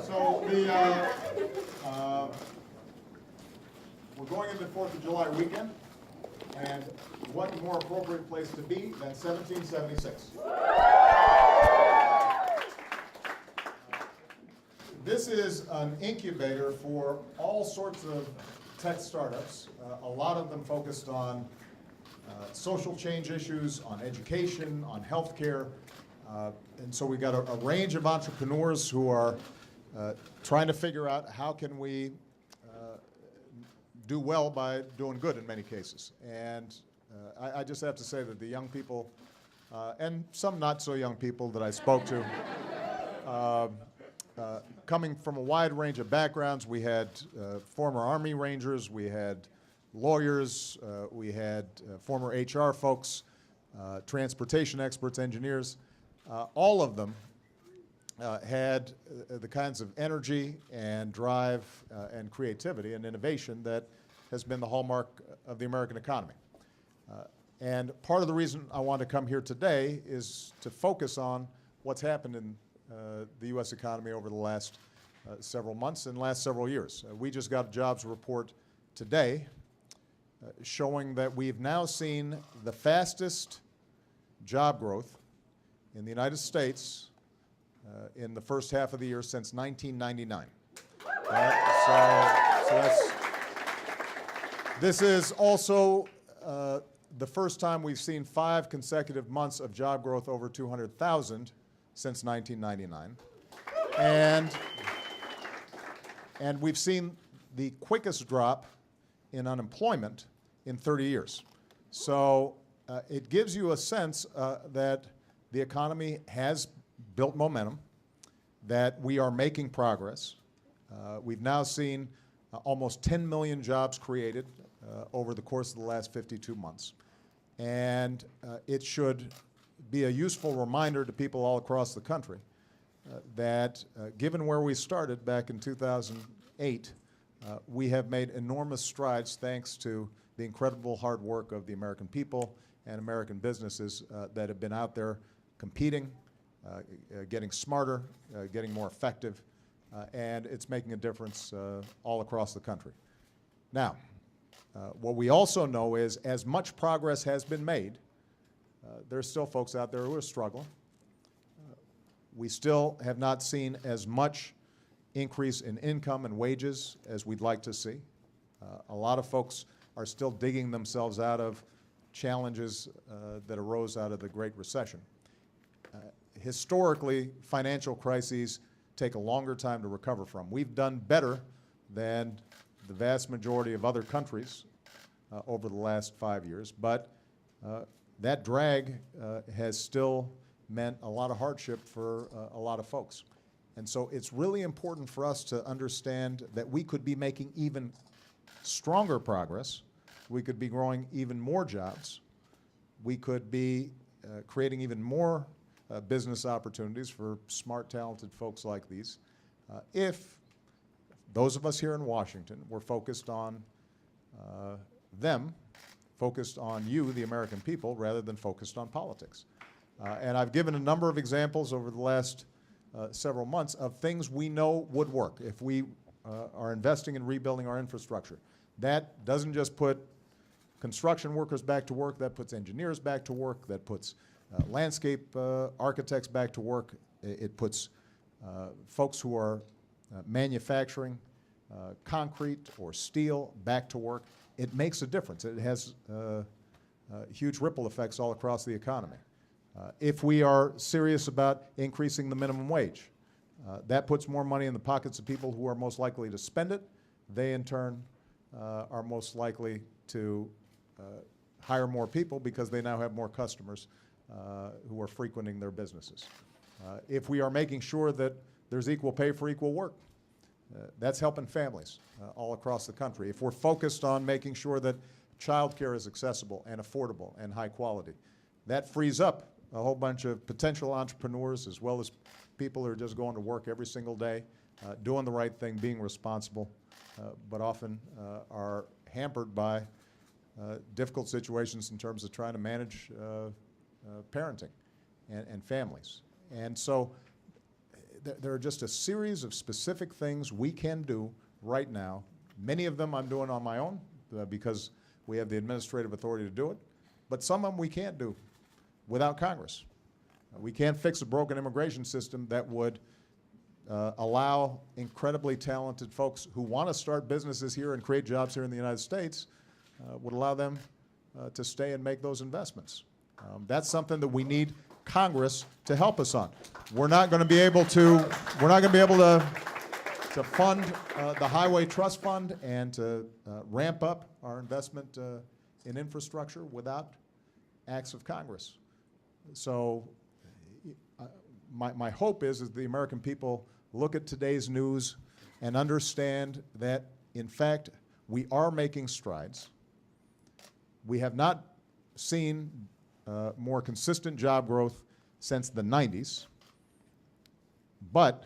So we're going into the 4th of July weekend, and what more appropriate place to be than 1776? This is an incubator for all sorts of tech startups, a lot of them focused on social change issues, on education, on healthcare. And so we've got a range of entrepreneurs who are trying to figure out how can we do well by doing good in many cases. And I just have to say that the young people, and some not so young people that I spoke to, coming from a wide range of backgrounds. We had former Army Rangers, we had lawyers, we had former HR folks, transportation experts, engineers. All of them had the kinds of energy and drive and creativity and innovation that has been the hallmark of the American economy. And part of the reason I want to come here today is to focus on what's happened in the U.S. economy over the last several months and last several years. We just got a jobs report today showing that we've now seen the fastest job growth in the United States in the first half of the year since 1999. This is also the first time we've seen 5 consecutive months of job growth over 200,000 since 1999. And we've seen the quickest drop in unemployment in 30 years. So it gives you a sense that the economy has built momentum, that we are making progress. We've now seen almost 10 million jobs created over the course of the last 52 months. And it should be a useful reminder to people all across the country that given where we started back in 2008, we have made enormous strides thanks to the incredible hard work of the American people and American businesses that have been out there competing, getting smarter, getting more effective, and it's making a difference all across the country. Now, what we also know is as much progress has been made, there's still folks out there who are struggling. We still have not seen as much increase in income and wages as we'd like to see. A lot of folks are still digging themselves out of challenges that arose out of the Great Recession. Historically, financial crises take a longer time to recover from. We've done better than the vast majority of other countries over the last 5 years, but that drag has still meant a lot of hardship for a lot of folks. And so it's really important for us to understand that we could be making even stronger progress. We could be growing even more jobs. We could be creating even more business opportunities for smart, talented folks like these if those of us here in Washington were focused on them, focused on you, the American people, rather than focused on politics. And I've given a number of examples over the last several months of things we know would work if we are investing in rebuilding our infrastructure. That doesn't just put construction workers back to work, that puts engineers back to work, that puts landscape architects back to work. It puts folks who are manufacturing concrete or steel back to work. It makes a difference. It has huge ripple effects all across the economy. If we are serious about increasing the minimum wage, that puts more money in the pockets of people who are most likely to spend it. They, in turn, are most likely to hire more people because they now have more customers who are frequenting their businesses. If we are making sure that there's equal pay for equal work, that's helping families all across the country. If we're focused on making sure that child care is accessible and affordable and high quality, that frees up a whole bunch of potential entrepreneurs as well as people who are just going to work every single day, doing the right thing, being responsible, but often are hampered by difficult situations in terms of trying to manage parenting and families. And so there are just a series of specific things we can do right now. Many of them I'm doing on my own because we have the administrative authority to do it, but some of them we can't do without Congress. We can't fix a broken immigration system that would allow incredibly talented folks who want to start businesses here and create jobs here in the United States, would allow them to stay and make those investments. That's something that we need Congress to help us on. We're not going to be able to fund the Highway Trust Fund and to ramp up our investment in infrastructure without acts of Congress. So my hope is the American people look at today's news and understand that, in fact, we are making strides. We have not seen more consistent job growth since the 90s, but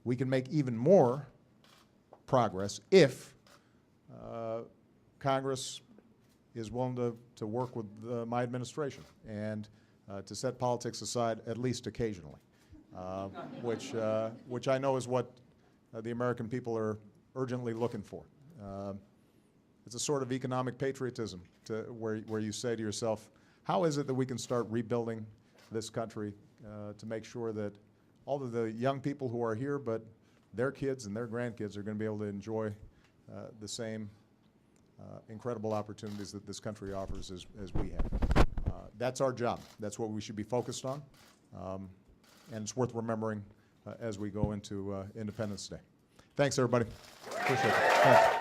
we can make even more progress if Congress is willing to work with my administration and to set politics aside at least occasionally, which I know is what the American people are urgently looking for. It's a sort of economic patriotism where you say to yourself, how is it that we can start rebuilding this country to make sure that all of the young people who are here, but their kids and their grandkids are going to be able to enjoy the same incredible opportunities that this country offers as we have. That's our job. That's what we should be focused on. And it's worth remembering as we go into Independence Day. Thanks, everybody. Appreciate it. Thanks.